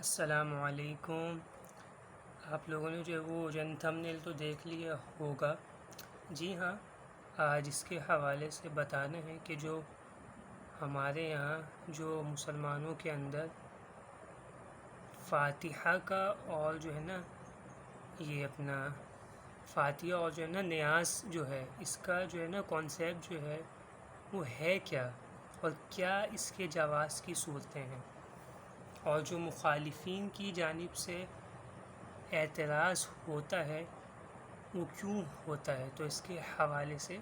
السلام علیکم۔ آپ لوگوں نے جو ہے وہ تھمبنیل تو دیکھ لیا ہوگا۔ جی ہاں، آج اس کے حوالے سے بتانا ہے کہ جو ہمارے یہاں جو مسلمانوں کے اندر فاتحہ کا اور جو ہے نا یہ اپنا فاتحہ اور جو ہے نا نیاز جو ہے اس کا جو ہے نا کانسیپٹ جو ہے وہ ہے کیا، اور کیا اس کے جواز کی صورتیں ہیں، اور جو مخالفین کی جانب سے اعتراض ہوتا ہے وہ کیوں ہوتا ہے، تو اس کے حوالے سے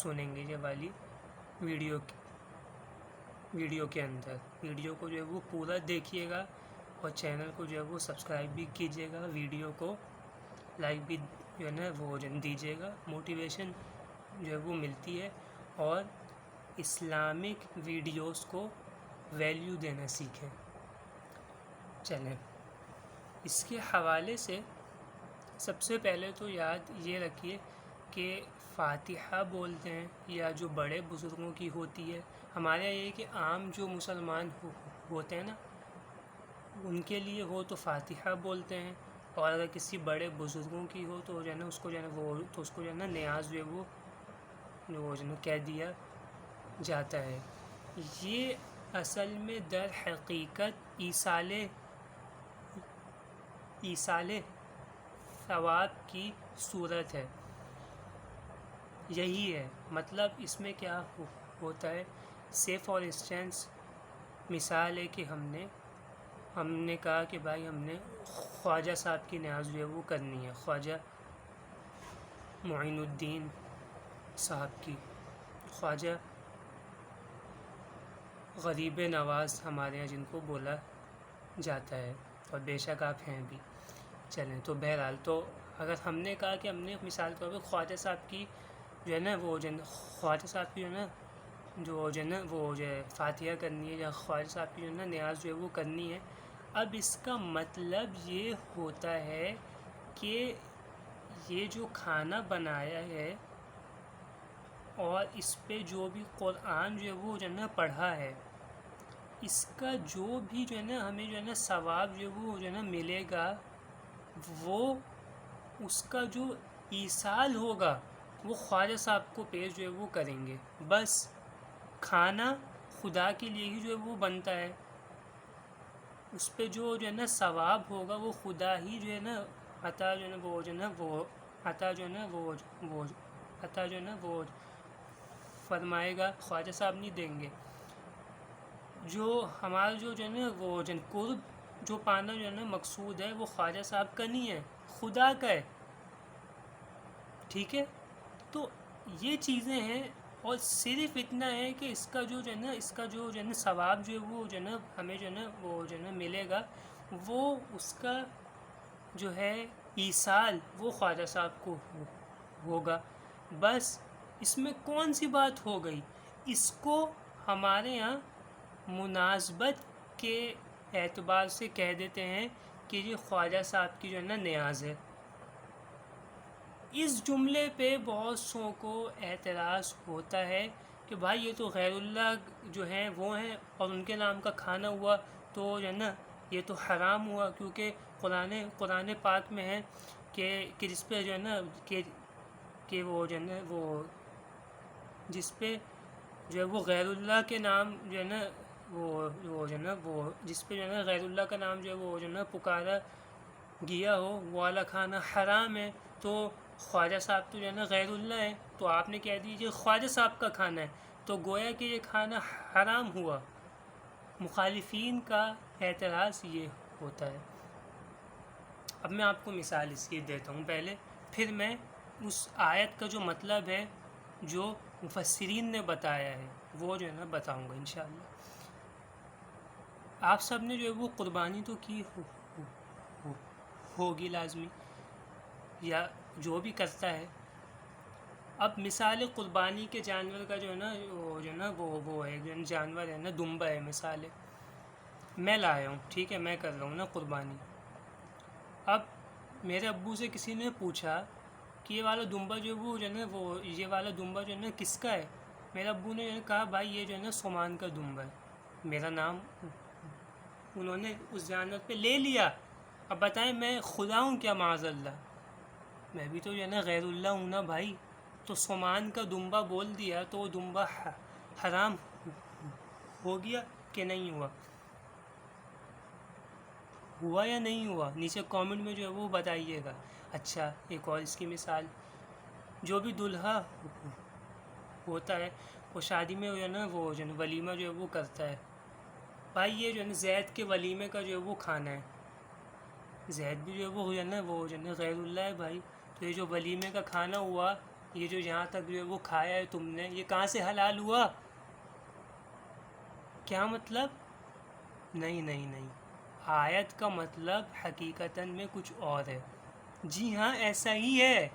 سنیں گے یہ والی ویڈیو کے اندر۔ ویڈیو کو جو ہے وہ پورا دیکھیے گا اور چینل کو جو ہے وہ سبسکرائب بھی کیجیے گا، ویڈیو کو لائک بھی جو ہے نا وہ دیجیے گا، موٹیویشن جو ہے وہ ملتی ہے، اور اسلامک ویڈیوز کو ویلیو دینا سیکھیں۔ چلیں، اس کے حوالے سے سب سے پہلے تو یاد یہ رکھیے کہ فاتحہ بولتے ہیں یا جو بڑے بزرگوں کی ہوتی ہے، ہمارے یہاں یہ کہ عام جو مسلمان ہوتے ہیں نا ان کے لیے ہو تو فاتحہ بولتے ہیں، اور اگر کسی بڑے بزرگوں کی ہو تو جو ہے نا اس کو جو ہے نا نیاز جو ہے وہ جو ہے نا کہہ دیا جاتا ہے۔ یہ اصل میں در حقیقت ایصال ثواب کی صورت ہے، یہی ہے مطلب۔ اس میں کیا ہوتا ہے، سے فار انسٹنس مثال ہے کہ ہم نے کہا کہ بھائی ہم نے خواجہ صاحب کی نیاز جو ہے وہ کرنی ہے، خواجہ معین الدین صاحب کی، خواجہ غریب نواز ہمارے یہاں جن کو بولا جاتا ہے، اور بے شک آپ ہیں بھی۔ چلیں، تو بہرحال تو اگر ہم نے کہا کہ ہم نے مثال کے طور پہ خواجہ صاحب کی جو ہے نا وہ خواجہ صاحب کی جو ہے نا وہ جو ہے فاتحہ کرنی ہے، یا خواجہ صاحب کی جو ہے نا نیاز جو ہے وہ کرنی ہے، اب اس کا مطلب یہ ہوتا ہے کہ یہ جو کھانا بنایا ہے اور اس پہ جو بھی قرآن جو ہے وہ جو ہے نا پڑھا ہے، اس کا جو بھی جو ہے نا ہمیں جو ہے نا ثواب جو ہے وہ جو ہے نا ملے گا، وہ اس کا جو ایصال ہوگا وہ خواجہ صاحب کو پیش جو ہے وہ کریں گے۔ بس کھانا خدا کے لیے ہی جو ہے وہ بنتا ہے، اس پہ جو ہے نا ثواب ہوگا وہ خدا ہی جو ہے نا عطا جو ہے نا وہ جو ہے نا وہ عطا جو ہے نا وہ عطا جو ہے نا وہ فرمائے گا، خواجہ صاحب نہیں دیں گے۔ جو ہمارا جو ہے نا وہ قرب جو پانا جو ہے نا مقصود ہے وہ خواجہ صاحب کا نہیں ہے، خدا کا ہے، ٹھیک ہے۔ تو یہ چیزیں ہیں، اور صرف اتنا ہے کہ اس کا جو ہے نا اس کا جو ہے نا ثواب جو ہے وہ جو ہے نا ہمیں جو ہے نا وہ جو ہے نا ملے گا، وہ اس کا جو ہے ایصال وہ خواجہ صاحب کو ہوگا۔ بس اس میں کون سی بات ہو گئی، اس کو ہمارے یہاں مناسبت کے اعتبار سے کہہ دیتے ہیں کہ یہ خواجہ صاحب کی جو ہے نا نیاز ہے۔ اس جملے پہ بہت سو کو اعتراض ہوتا ہے کہ بھائی یہ تو غیر اللہ جو ہیں وہ ہیں، اور ان کے نام کا کھانا ہوا تو جو ہے نا یہ تو حرام ہوا، کیونکہ قرآن پاک میں ہے کہ جس پہ جو ہے نا کہ وہ جو ہے نا وہ جس پہ جو ہے وہ غیر اللہ کے نام جو ہے نا وہ جو ہے نا وہ جس پہ جو ہے نا غیر اللہ کا نام جو ہے وہ جو ہے نا پکارا گیا ہو، وہ والا کھانا حرام ہے، تو خواجہ صاحب تو جو ہے نا غیر اللہ ہے، تو آپ نے کہہ دیجیے خواجہ صاحب کا کھانا ہے، تو گویا کہ یہ کھانا حرام ہوا۔ مخالفین کا اعتراض یہ ہوتا ہے۔ اب میں آپ کو مثال اس کی دیتا ہوں پہلے، پھر میں اس آیت کا جو مطلب ہے جو مفسرین نے بتایا ہے وہ جو ہے نا بتاؤں گا انشاءاللہ۔ آپ سب نے جو ہے وہ قربانی تو کی ہوگی لازمی، یا جو بھی کرتا ہے۔ اب مثال قربانی کے جانور کا جو ہے نا وہ ہے جو جانور ہے نا دمبا ہے، مثال ہے میں لایا ہوں، ٹھیک ہے، میں کر رہا ہوں نا قربانی۔ اب میرے ابو سے کسی نے پوچھا کہ یہ والا دمبا جو ہے وہ جو ہے نا وہ یہ والا دمبا جو ہے نا کس کا ہے؟ میرے ابو نے کہا بھائی یہ جو ہے نا سمان کا دمبا ہے۔ میرا نام انہوں نے اس جانور پہ لے لیا. اب بتائیں میں خدا ہوں کیا معاذ اللہ؟ میں بھی تو جو ہے نا غیر اللہ ہوں نا بھائی. تو سامان کا دمبا بول دیا تو وہ دمبا حرام ہو گیا کہ نہیں ہوا؟ ہوا یا نہیں ہوا؟ نیچے کامنٹ میں جو ہے وہ بتائیے گا. اچھا ایک اور اس کی مثال، جو بھی دلہا ہوتا ہے وہ شادی میں جو ہے نا وہ جو ہے ولیمہ جو ہے وہ کرتا ہے. بھائی یہ جو ہے نا زید کے ولیمے کا جو ہے وہ کھانا ہے. زید بھی جو ہے وہ جو ہے نا وہ جو ہے نا غیر اللہ ہے بھائی. تو یہ جو ولیمے کا کھانا ہوا، یہ جو یہاں تک جو ہے وہ کھایا ہے تم نے، یہ کہاں سے حلال ہوا؟ کیا مطلب؟ نہیں نہیں نہیں، آیت کا مطلب حقیقتاً میں کچھ اور ہے. جی ہاں ایسا ہی ہے.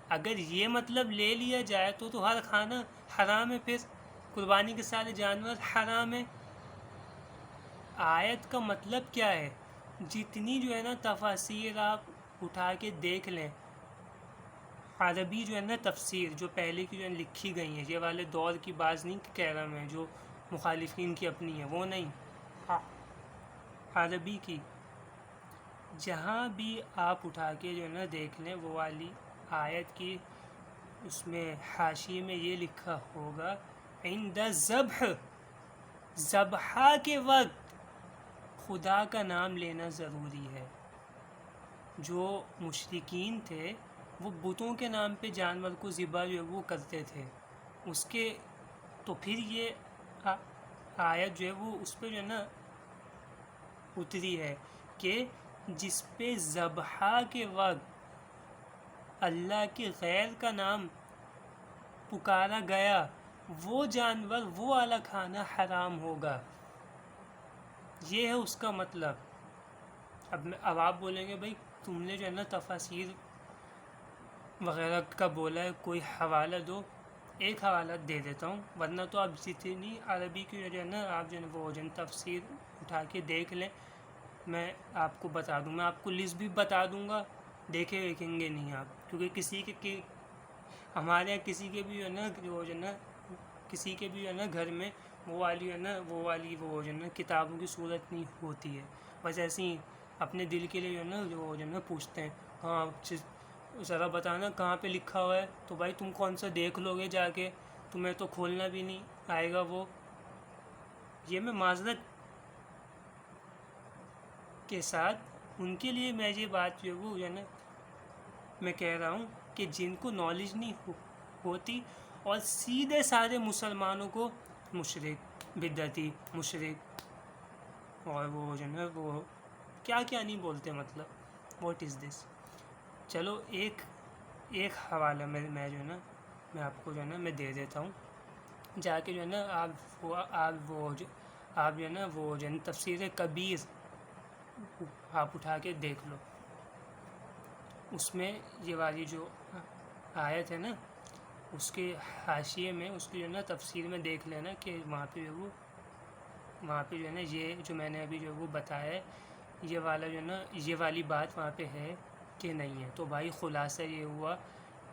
اگر یہ مطلب لے لیا جائے تو ہر کھانا حرام ہے، پھر قربانی کے سارے جانور حرام ہے. آیت کا مطلب کیا ہے؟ جتنی جو ہے نا تفاسیر آپ اٹھا کے دیکھ لیں، عربی جو ہے نا تفسیر جو پہلے کی جو ہے لکھی گئی ہیں، یہ والے دور کی بات نہیں کہہ رہا میں، جو مخالفین کی اپنی ہیں وہ نہیں، عربی کی، جہاں بھی آپ اٹھا کے جو ہے نا دیکھ لیں وہ والی آیت کی، اس میں حاشیے میں یہ لکھا ہوگا عند الذبح، ذبح کے وقت خدا کا نام لینا ضروری ہے. جو مشرکین تھے وہ بتوں کے نام پہ جانور کو ذبح جو ہے وہ کرتے تھے. اس کے تو پھر یہ آیت جو ہے وہ اس پہ جو ہے نا اتری ہے کہ جس پہ ذبح کے وقت اللہ کے غیر کا نام پکارا گیا، وہ جانور وہ والا کھانا حرام ہوگا. یہ ہے اس کا مطلب. اب آپ بولیں گے بھائی تم نے جو ہے نا تفاسیر وغیرہ کا بولا ہے، کوئی حوالہ دو. ایک حوالہ دے دیتا ہوں، ورنہ تو آپ جتنی عربی کی جو ہے نا آپ جو ہے وہ جو تفسیر اٹھا کے دیکھ لیں، میں آپ کو بتا دوں، میں آپ کو لسٹ بھی بتا دوں گا، دیکھیں گے نہیں آپ. کیونکہ کسی کے ہمارے یہاں کسی کے بھی جو ہے نا جو ہے نا کسی کے بھی جو ہے نا گھر میں وہ والی جو ہے نا کتابوں کی صورت نہیں ہوتی ہے. بس ایسے ہی اپنے دل کے لیے جو ہے نا پوچھتے ہیں، ہاں ذرا بتانا کہاں پہ لکھا ہوا ہے. تو بھائی تم کون سا دیکھ لو گے جا کے، تمہیں تو کھولنا بھی نہیں آئے گا وہ. یہ میں معذرت کے ساتھ ان کے لیے میں یہ بات جو ہے نا میں کہہ رہا ہوں کہ جن کو نالج نہیں ہوتی اور سیدھے سارے مسلمانوں کو مشرک، بدعتی، مشرک اور وہ جو ہے نا وہ کیا نہیں بولتے، مطلب واٹ از دس. چلو ایک حوالہ میں جو ہے نا میں آپ کو جو ہے نا میں دے دیتا ہوں، جا کے جو ہے نا آپ جو ہے نا وہ جو ہے تفسیر کبیر آپ اٹھا کے دیکھ لو. اس میں یہ والی جو آیت ہے نا اس کے حاشیے میں اس کی جو ہے نا تفسیر میں دیکھ لینا کہ وہاں پہ جو ہے نا یہ جو میں نے ابھی جو وہ بتایا ہے، یہ والا جو ہے نا یہ والی بات وہاں پہ ہے کہ نہیں ہے. تو بھائی خلاصہ یہ ہوا،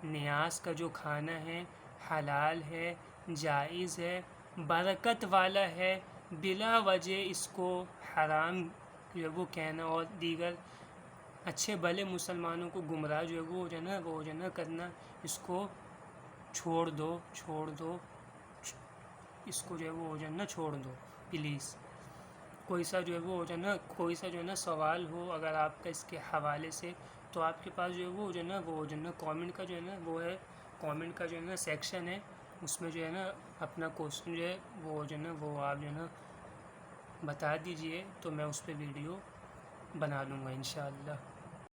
نیاز کا جو کھانا ہے حلال ہے، جائز ہے، برکت والا ہے، بلا وجہ اس کو حرام جو ہے وہ کہنا اور دیگر اچھے بھلے مسلمانوں کو گمراہ جو ہے نا کرنا، اس کو چھوڑ دو اس کو جو ہے نا چھوڑ دو پلیز. کوئی سا جو ہے نا سوال ہو اگر آپ کا اس کے حوالے سے، تو آپ کے پاس جو ہے نا کامنٹ کا جو ہے نا وہ ہے، کامنٹ کا جو ہے نا سیکشن ہے، اس میں جو ہے نا اپنا کوشچن جو ہے وہ آپ جو ہے نا بتا دیجئے، تو میں اس پہ ویڈیو بنا لوں گا انشاءاللہ.